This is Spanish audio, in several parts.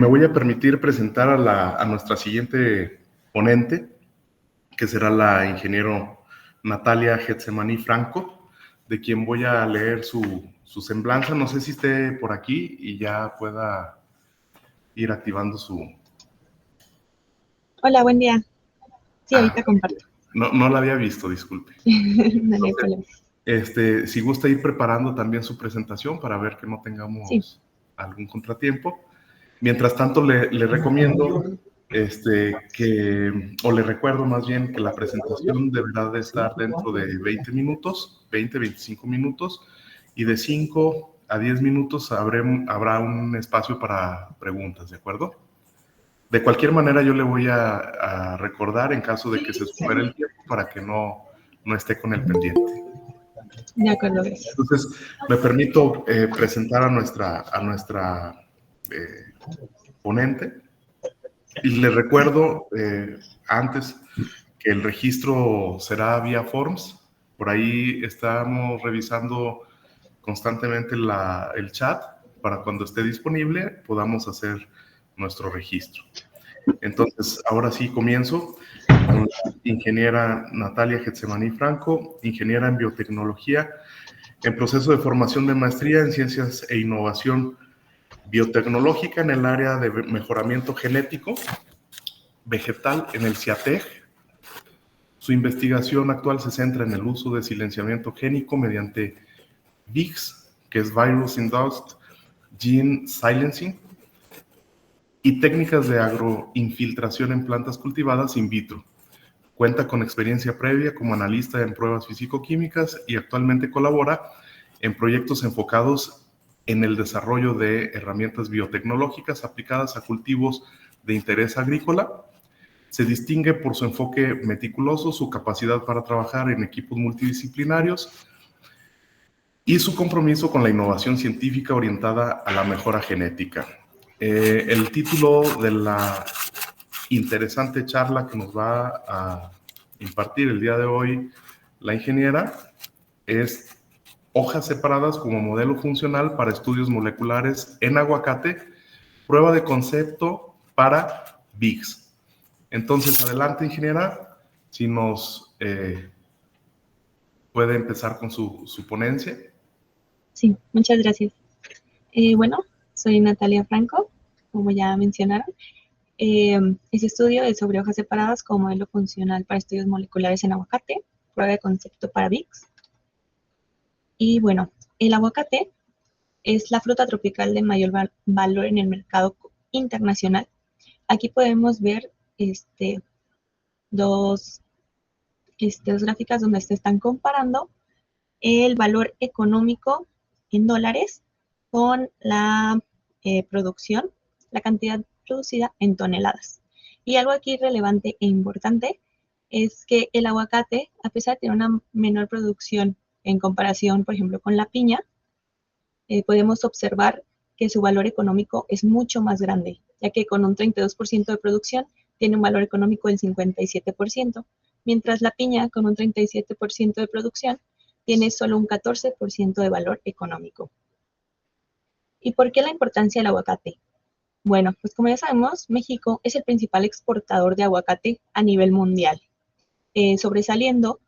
Me voy a permitir presentar a nuestra siguiente ponente, que será la ingeniero Natalia Getsemani Franco, de quien voy a leer su semblanza. No sé si esté por aquí y ya pueda ir activando su... Hola, buen día. Sí, ahorita comparto. No la había visto, disculpe. No hay problema. Si gusta ir preparando también su presentación para ver que no tengamos algún contratiempo. Mientras tanto, le recomiendo o le recuerdo más bien que la presentación deberá de estar dentro de 20 minutos, 20-25 minutos, y de 5 a 10 minutos habrá un espacio para preguntas, ¿de acuerdo? De cualquier manera, yo le voy a recordar en caso de que se supere el tiempo para que no esté con el pendiente. De acuerdo, gracias. Entonces, me permito presentar a nuestra ponente. Y les recuerdo antes que el registro será vía Forms. Por ahí estamos revisando constantemente el chat para cuando esté disponible podamos hacer nuestro registro. Entonces, ahora sí comienzo con la ingeniera Natalia Getsemani Franco, ingeniera en biotecnología, en proceso de formación de maestría en ciencias e innovación biotecnológica en el área de mejoramiento genético vegetal en el CIATEG. Su investigación actual se centra en el uso de silenciamiento génico mediante VIGS, que es Virus Induced Gene Silencing, y técnicas de agroinfiltración en plantas cultivadas in vitro. Cuenta con experiencia previa como analista en pruebas físico-químicas y actualmente colabora en proyectos enfocados en el desarrollo de herramientas biotecnológicas aplicadas a cultivos de interés agrícola. Se distingue por su enfoque meticuloso, su capacidad para trabajar en equipos multidisciplinarios y su compromiso con la innovación científica orientada a la mejora genética. El título de la interesante charla que nos va a impartir el día de hoy la ingeniera es Hojas separadas como modelo funcional para estudios moleculares en aguacate, prueba de concepto para VIGS. Entonces, adelante, ingeniera, si nos puede empezar con su ponencia. Sí, muchas gracias. Bueno, soy Natalia Franco, como ya mencionaron. Este estudio es sobre hojas separadas como modelo funcional para estudios moleculares en aguacate, prueba de concepto para VIGS. Y bueno, el aguacate es la fruta tropical de mayor valor en el mercado internacional. Aquí podemos ver dos gráficas donde se están comparando el valor económico en dólares con la producción, la cantidad producida en toneladas. Y algo aquí relevante e importante es que el aguacate, a pesar de tener una menor producción en comparación, por ejemplo, con la piña, podemos observar que su valor económico es mucho más grande, ya que con un 32% de producción tiene un valor económico del 57%, mientras la piña con un 37% de producción tiene solo un 14% de valor económico. ¿Y por qué la importancia del aguacate? Bueno, pues como ya sabemos, México es el principal exportador de aguacate a nivel mundial, sobresaliendo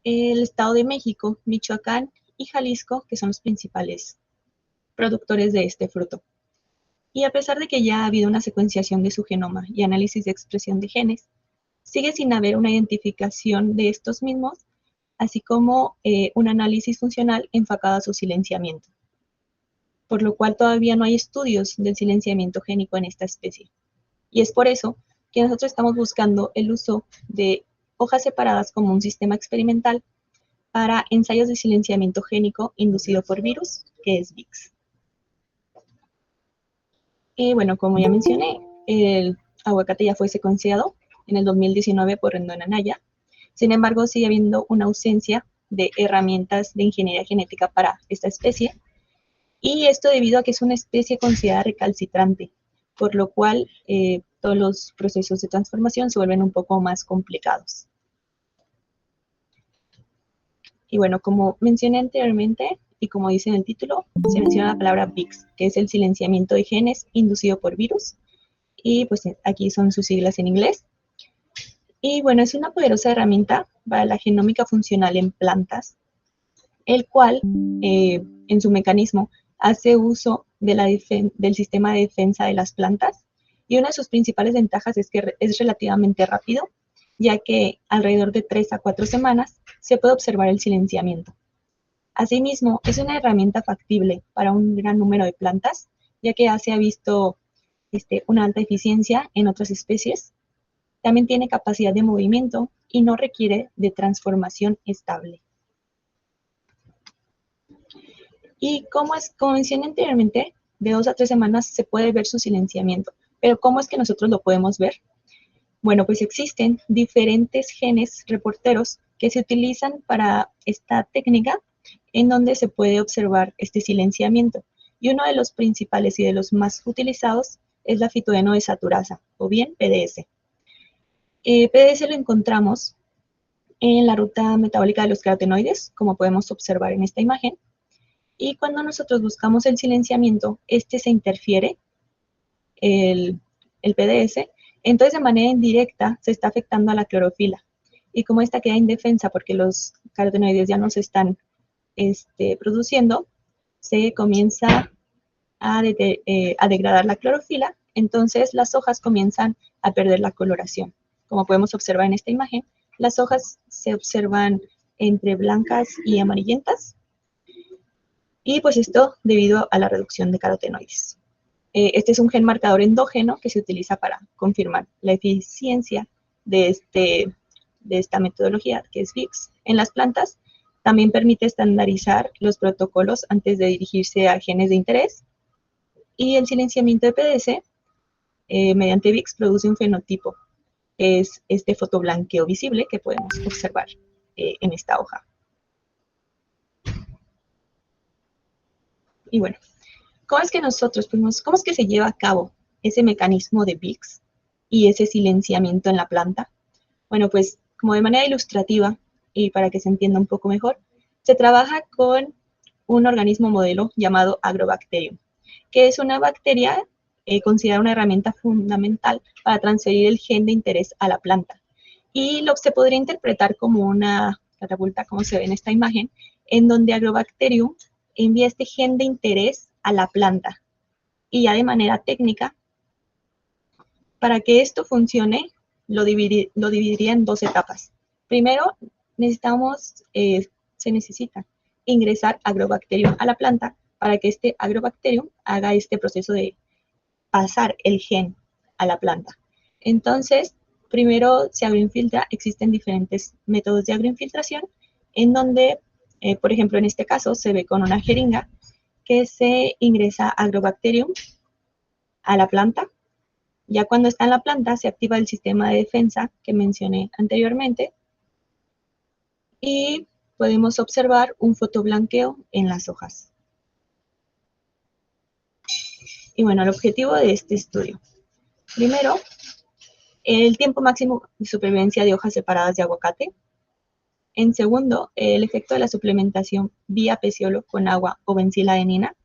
el Estado de México, Michoacán y Jalisco, que son los principales productores de este fruto. Y a pesar de que ya ha habido una secuenciación de su genoma y análisis de expresión de genes, sigue sin haber una identificación de estos mismos, así como un análisis funcional enfocado a su silenciamiento, por lo cual todavía no hay estudios del silenciamiento génico en esta especie. Y es por eso que nosotros estamos buscando el uso de hojas separadas como un sistema experimental para ensayos de silenciamiento génico inducido por virus, que es VIGS. Bueno, como ya mencioné, el aguacate ya fue secuenciado en el 2019 por Rendón Anaya. Sin embargo, sigue habiendo una ausencia de herramientas de ingeniería genética para esta especie. Y esto debido a que es una especie considerada recalcitrante, por lo cual todos los procesos de transformación se vuelven un poco más complicados. Y bueno, como mencioné anteriormente, y como dice en el título, se menciona la palabra VIX, que es el silenciamiento de genes inducido por virus, y pues aquí son sus siglas en inglés. Y bueno, es una poderosa herramienta para la genómica funcional en plantas, el cual en su mecanismo hace uso de del sistema de defensa de las plantas, y una de sus principales ventajas es que es relativamente rápido, ya que alrededor de 3 a 4 semanas se puede observar el silenciamiento. Asimismo, es una herramienta factible para un gran número de plantas, ya que ya se ha visto una alta eficiencia en otras especies. También tiene capacidad de movimiento y no requiere de transformación estable. Y como mencioné anteriormente, de 2 a 3 semanas se puede ver su silenciamiento. Pero ¿cómo es que nosotros lo podemos ver? Bueno, pues existen diferentes genes reporteros que se utilizan para esta técnica, en donde se puede observar este silenciamiento. Y uno de los principales y de los más utilizados es la fitoenodesaturasa, o bien PDS. PDS lo encontramos en la ruta metabólica de los carotenoides, como podemos observar en esta imagen. Y cuando nosotros buscamos el silenciamiento, se interfiere, el PDS, entonces de manera indirecta se está afectando a la clorofila. Y como esta queda indefensa porque los carotenoides ya no se están produciendo, se comienza a degradar la clorofila, entonces las hojas comienzan a perder la coloración. Como podemos observar en esta imagen, las hojas se observan entre blancas y amarillentas, y pues esto debido a la reducción de carotenoides. Este es un gen marcador endógeno que se utiliza para confirmar la eficiencia de esta metodología, que es VIX, en las plantas. También permite estandarizar los protocolos antes de dirigirse a genes de interés. Y el silenciamiento de PDS mediante VIX produce un fenotipo, que es este fotoblanqueo visible que podemos observar en esta hoja. Y bueno, ¿cómo es que cómo es que se lleva a cabo ese mecanismo de VIX y ese silenciamiento en la planta? Bueno, pues como de manera ilustrativa y para que se entienda un poco mejor, se trabaja con un organismo modelo llamado Agrobacterium, que es una bacteria considerada una herramienta fundamental para transferir el gen de interés a la planta. Y se podría interpretar como una catapulta, como se ve en esta imagen, en donde Agrobacterium envía este gen de interés a la planta. Y ya de manera técnica, para que esto funcione, lo dividiría en 2 etapas. Primero, se necesita ingresar Agrobacterium a la planta para que este Agrobacterium haga este proceso de pasar el gen a la planta. Entonces, primero se agroinfiltra. Existen diferentes métodos de agroinfiltración, en donde, por ejemplo, en este caso, se ve con una jeringa que se ingresa Agrobacterium a la planta. Ya cuando está en la planta, se activa el sistema de defensa que mencioné anteriormente, y podemos observar un fotoblanqueo en las hojas. Y bueno, el objetivo de este estudio. Primero, el tiempo máximo de supervivencia de hojas separadas de aguacate. En segundo, el efecto de la suplementación vía peciolo con agua o benciladenina.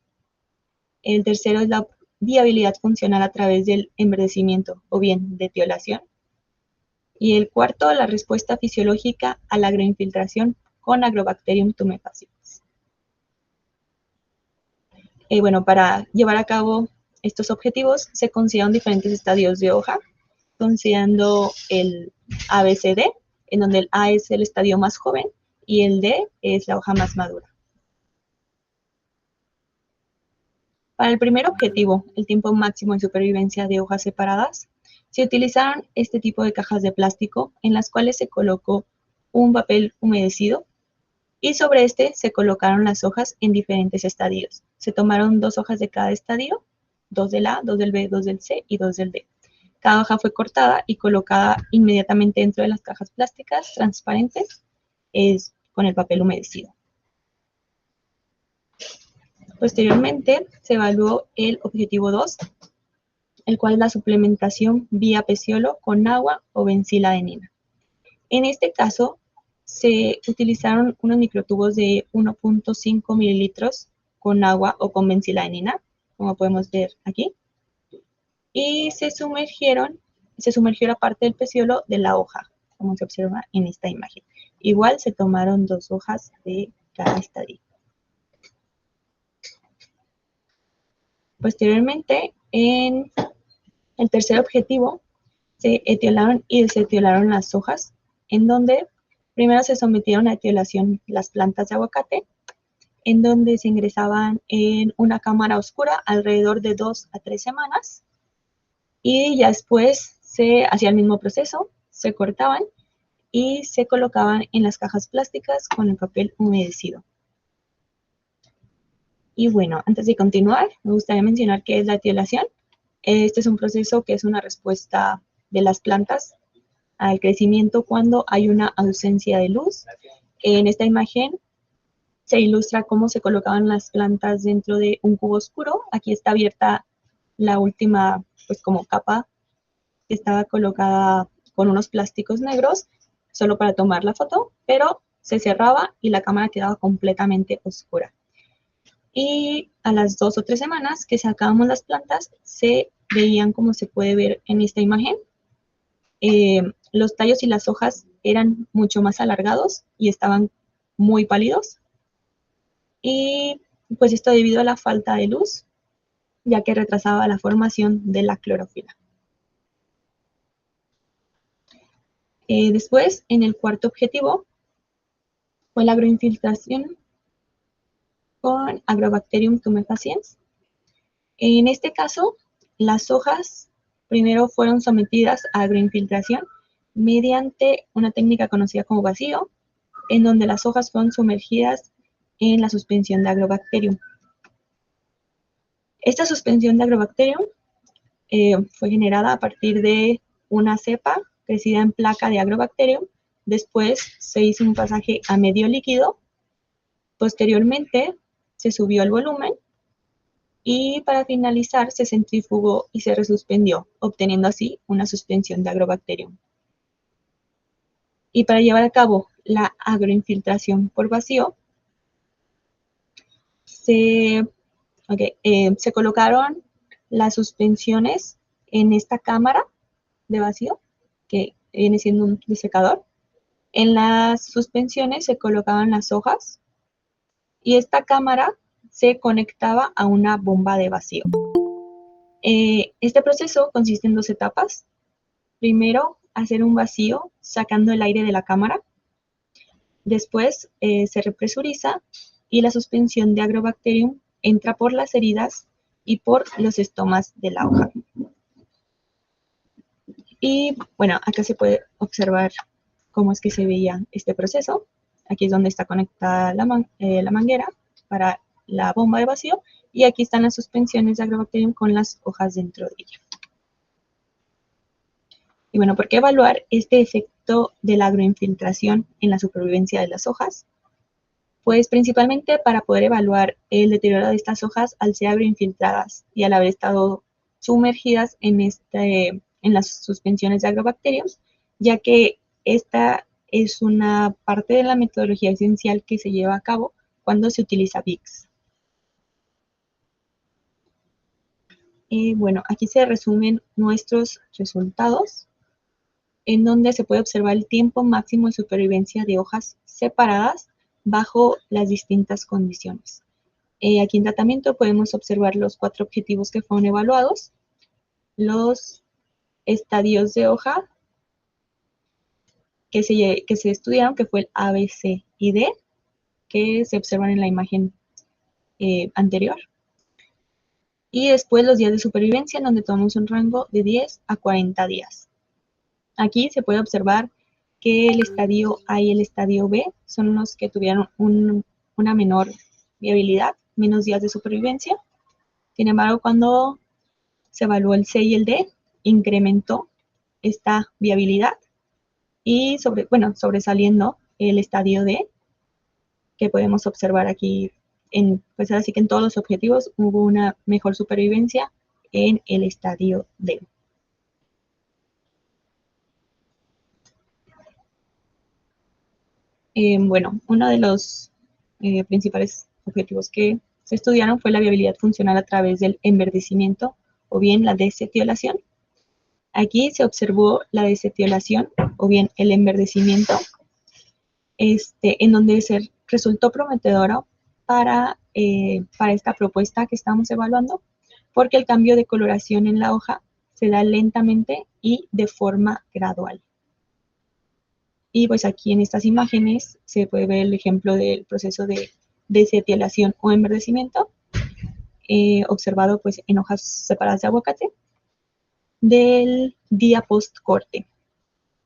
El tercero es la viabilidad funcional a través del enverdecimiento o bien de etiolación. Y el cuarto, la respuesta fisiológica a la agroinfiltración con Agrobacterium tumefaciens. Bueno, para llevar a cabo estos objetivos se consideran diferentes estadios de hoja, considerando el ABCD, en donde el A es el estadio más joven y el D es la hoja más madura. Para el primer objetivo, el tiempo máximo de supervivencia de hojas separadas, se utilizaron este tipo de cajas de plástico en las cuales se colocó un papel humedecido y sobre se colocaron las hojas en diferentes estadios. Se tomaron 2 hojas de cada estadio, 2 del A, 2 del B, 2 del C y 2 del D. Cada hoja fue cortada y colocada inmediatamente dentro de las cajas plásticas transparentes con el papel humedecido. Posteriormente, se evaluó el objetivo 2, el cual es la suplementación vía peciolo con agua o benciladenina. En este caso, se utilizaron unos microtubos de 1.5 mililitros con agua o con benziladenina, como podemos ver aquí, y se sumergió la parte del peciolo de la hoja, como se observa en esta imagen. Igual se tomaron 2 hojas de cada estadio. Posteriormente, en el tercer objetivo, se etiolaron y desetiolaron las hojas, en donde primero se sometieron a etiolación las plantas de aguacate, en donde se ingresaban en una cámara oscura alrededor de 2 a 3 semanas, y ya después se hacía el mismo proceso, se cortaban y se colocaban en las cajas plásticas con el papel humedecido. Y bueno, antes de continuar, me gustaría mencionar qué es la etiolación. Este es un proceso que es una respuesta de las plantas al crecimiento cuando hay una ausencia de luz. En esta imagen se ilustra cómo se colocaban las plantas dentro de un cubo oscuro. Aquí está abierta la última, pues como capa que estaba colocada con unos plásticos negros, solo para tomar la foto, pero se cerraba y la cámara quedaba completamente oscura. Y a las 2 o 3 semanas que sacábamos las plantas, se veían como se puede ver en esta imagen. Los tallos y las hojas eran mucho más alargados y estaban muy pálidos. Y pues esto debido a la falta de luz, ya que retrasaba la formación de la clorofila. Después, en el cuarto objetivo, fue la agroinfiltración con Agrobacterium tumefaciens. En este caso, las hojas primero fueron sometidas a agroinfiltración mediante una técnica conocida como vacío, en donde las hojas fueron sumergidas en la suspensión de Agrobacterium. Esta suspensión de Agrobacterium fue generada a partir de una cepa crecida en placa de Agrobacterium. Después se hizo un pasaje a medio líquido. Posteriormente se subió el volumen y para finalizar se centrifugó y se resuspendió, obteniendo así una suspensión de Agrobacterium. Y para llevar a cabo la agroinfiltración por vacío, se colocaron las suspensiones en esta cámara de vacío, que viene siendo un disecador. En las suspensiones se colocaban las hojas y esta cámara se conectaba a una bomba de vacío. Este proceso consiste en 2 etapas. Primero, hacer un vacío sacando el aire de la cámara. Después se represuriza y la suspensión de Agrobacterium entra por las heridas y por los estomas de la hoja. Y bueno, acá se puede observar cómo es que se veía este proceso. Aquí es donde está conectada la manguera para la bomba de vacío y aquí están las suspensiones de Agrobacterium con las hojas dentro de ella. Y bueno, ¿por qué evaluar este efecto de la agroinfiltración en la supervivencia de las hojas? Pues principalmente para poder evaluar el deterioro de estas hojas al ser agroinfiltradas y al haber estado sumergidas en las suspensiones de Agrobacterium, ya que esta es una parte de la metodología esencial que se lleva a cabo cuando se utiliza BICS. Bueno, aquí se resumen nuestros resultados, en donde se puede observar el tiempo máximo de supervivencia de hojas separadas bajo las distintas condiciones. Aquí en tratamiento podemos observar los 4 objetivos que fueron evaluados, los estadios de hoja que se estudiaron, que fue el A, B, C y D, que se observan en la imagen anterior. Y después los días de supervivencia, en donde tomamos un rango de 10 a 40 días. Aquí se puede observar que el estadio A y el estadio B son los que tuvieron una menor viabilidad, menos días de supervivencia. Sin embargo, cuando se evaluó el C y el D, incrementó esta viabilidad y sobresaliendo el estadio D, que podemos observar aquí, pues así que en todos los objetivos hubo una mejor supervivencia en el estadio D. Bueno, uno de los principales objetivos que se estudiaron fue la viabilidad funcional a través del enverdecimiento o bien la desetiolación. Aquí se observó la desetiolación o bien el enverdecimiento, en donde se resultó prometedora para esta propuesta que estamos evaluando, porque el cambio de coloración en la hoja se da lentamente y de forma gradual. Y pues aquí en estas imágenes se puede ver el ejemplo del proceso de desetiolación o enverdecimiento, observado pues en hojas separadas de aguacate del día post corte.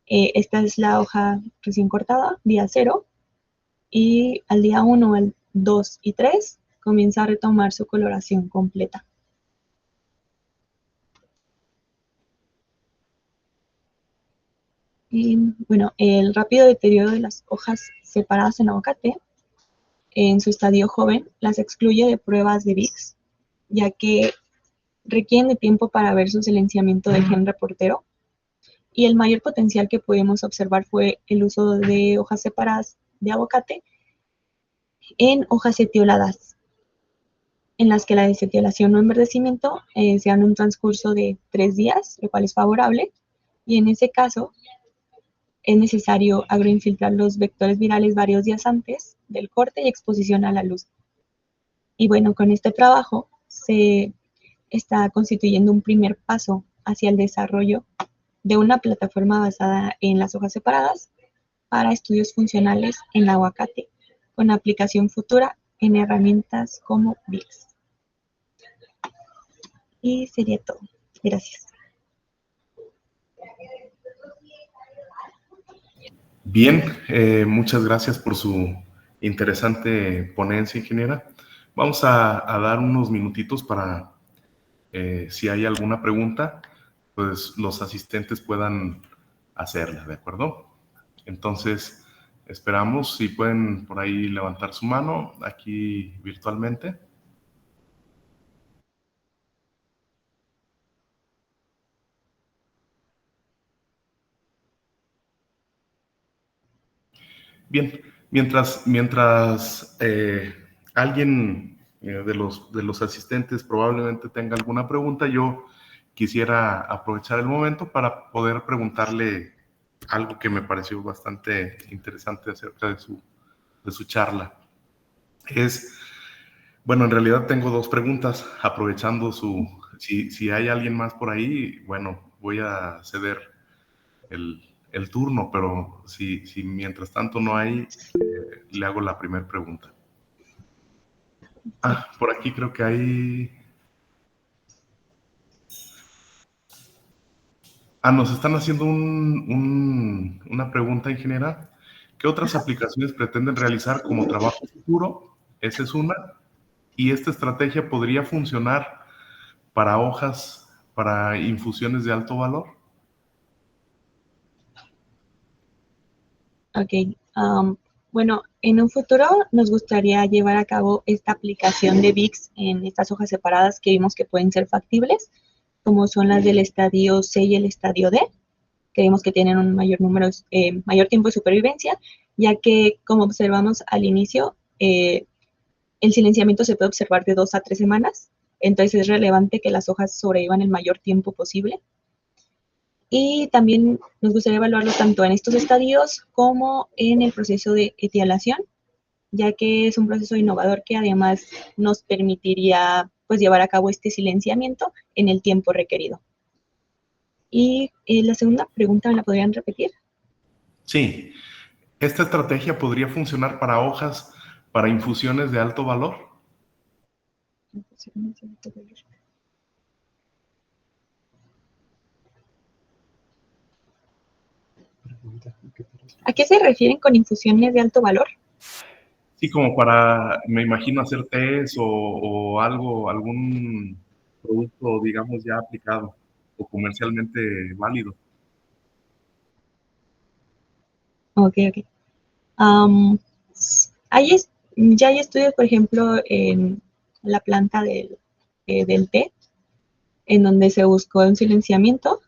Esta es la hoja recién cortada, día 0, y al día 1, al 2 y 3 comienza a retomar su coloración completa. Y bueno, el rápido deterioro de las hojas separadas en aguacate en su estadio joven las excluye de pruebas de VIX, ya que requieren de tiempo para ver su silenciamiento de gen reportero, y el mayor potencial que pudimos observar fue el uso de hojas separadas de aguacate en hojas etioladas, en las que la desetiolación o enverdecimiento se da en un transcurso de 3 días, lo cual es favorable, y en ese caso es necesario agroinfiltrar los vectores virales varios días antes del corte y exposición a la luz. Y bueno, con este trabajo se está constituyendo un primer paso hacia el desarrollo de una plataforma basada en las hojas separadas para estudios funcionales en aguacate, con aplicación futura en herramientas como VIX. Y sería todo. Gracias. Bien, muchas gracias por su interesante ponencia, ingeniera. Vamos a dar unos minutitos para, si hay alguna pregunta, pues los asistentes puedan hacerla, ¿de acuerdo? Entonces, esperamos si pueden por ahí levantar su mano aquí virtualmente. Bien, mientras alguien de los asistentes probablemente tenga alguna pregunta, yo quisiera aprovechar el momento para poder preguntarle algo que me pareció bastante interesante acerca de su charla. Bueno, en realidad tengo dos preguntas, aprovechando si hay alguien más por ahí, bueno, voy a ceder el turno, pero si mientras tanto no hay, le hago la primera pregunta. Por aquí creo que hay... nos están haciendo una pregunta, ingeniera. ¿Qué otras aplicaciones pretenden realizar como trabajo futuro? Esa es una. ¿Y esta estrategia podría funcionar para hojas, para infusiones de alto valor? Ok. Bueno, en un futuro nos gustaría llevar a cabo esta aplicación de VIX en estas hojas separadas que vimos que pueden ser factibles, como son las del estadio C y el estadio D. Creemos que tienen un mayor mayor tiempo de supervivencia, ya que, como observamos al inicio, el silenciamiento se puede observar de 2 a 3 semanas, entonces es relevante que las hojas sobrevivan el mayor tiempo posible. Y también nos gustaría evaluarlo tanto en estos estadios como en el proceso de etiolación, ya que es un proceso innovador que además nos permitiría pues llevar a cabo este silenciamiento en el tiempo requerido. Y la segunda pregunta, ¿me la podrían repetir? Sí. ¿Esta estrategia podría funcionar para hojas, para infusiones de alto valor? ¿A qué se refieren con infusiones de alto valor? Sí, como para, me imagino, hacer test o algo, algún producto, digamos, ya aplicado o comercialmente válido. Ok. Ya hay estudios, por ejemplo, en la planta del té, en donde se buscó un silenciamiento.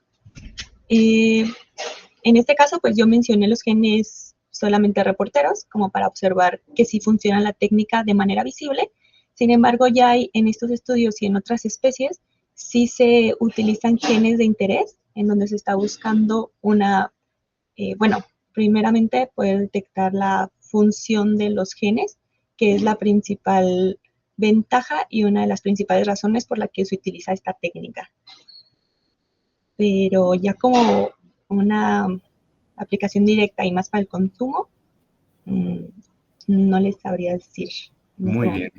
En este caso, pues yo mencioné los genes solamente reporteros, como para observar que sí funciona la técnica de manera visible. Sin embargo, ya hay en estos estudios y en otras especies, sí se utilizan genes de interés, en donde se está buscando bueno, primeramente poder detectar la función de los genes, que es la principal ventaja y una de las principales razones por la que se utiliza esta técnica. Pero ya como una aplicación directa y más para el consumo, no les sabría decir. Muy bien.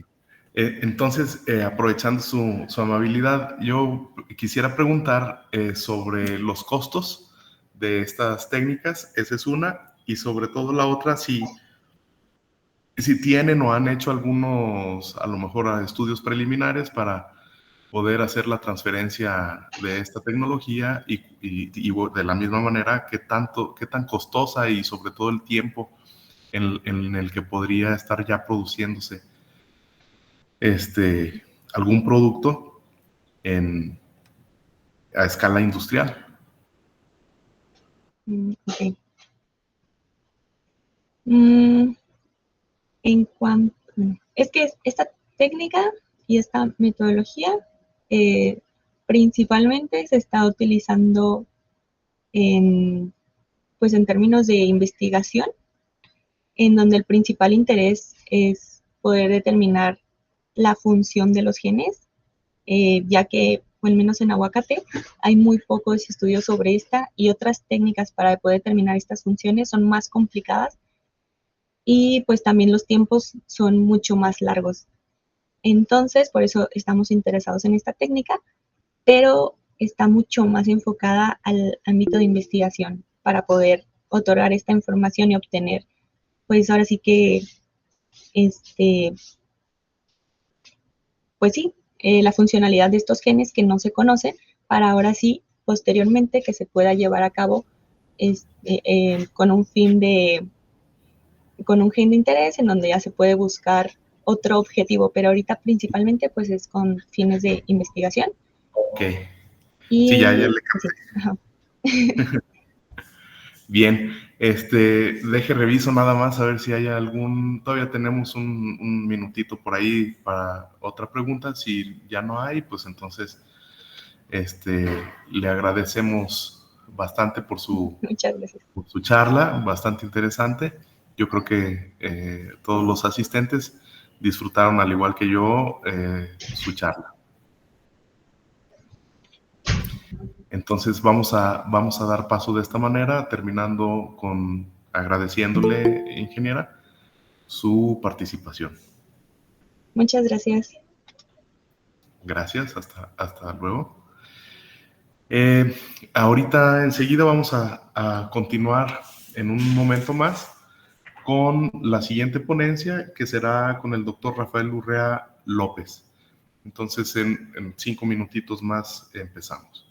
Entonces, aprovechando su amabilidad, yo quisiera preguntar sobre los costos de estas técnicas. Esa es una. Y sobre todo la otra, si tienen o han hecho algunos, a lo mejor, estudios preliminares para poder hacer la transferencia de esta tecnología y de la misma manera, qué tan costosa y sobre todo el tiempo en el que podría estar ya produciéndose algún producto a escala industrial. Ok. Es que esta técnica y esta metodología principalmente se está utilizando pues en términos de investigación, en donde el principal interés es poder determinar la función de los genes, ya que, o al menos en aguacate, hay muy pocos estudios sobre esta y otras técnicas para poder determinar estas funciones son más complicadas y pues también los tiempos son mucho más largos. Entonces, por eso estamos interesados en esta técnica, pero está mucho más enfocada al ámbito de investigación para poder otorgar esta información y obtener, pues ahora sí que, pues sí, la funcionalidad de estos genes que no se conocen, para ahora sí, posteriormente, que se pueda llevar a cabo con un gen de interés en donde ya se puede buscar otro objetivo, pero ahorita principalmente pues es con fines de investigación. Ok. Y, sí, ya le sí, capté. Bien, deje reviso nada más a ver si hay todavía tenemos un minutito por ahí para otra pregunta. Si ya no hay, pues entonces le agradecemos bastante muchas gracias. por su charla, bastante interesante. Yo creo que todos los asistentes disfrutaron, al igual que yo, su charla. Entonces vamos a dar paso de esta manera, terminando con agradeciéndole, ingeniera, su participación. Muchas gracias. Gracias, hasta luego. Ahorita enseguida vamos a continuar en un momento más con la siguiente ponencia, que será con el doctor Rafael Urrea López. Entonces, en 5 minutitos más empezamos.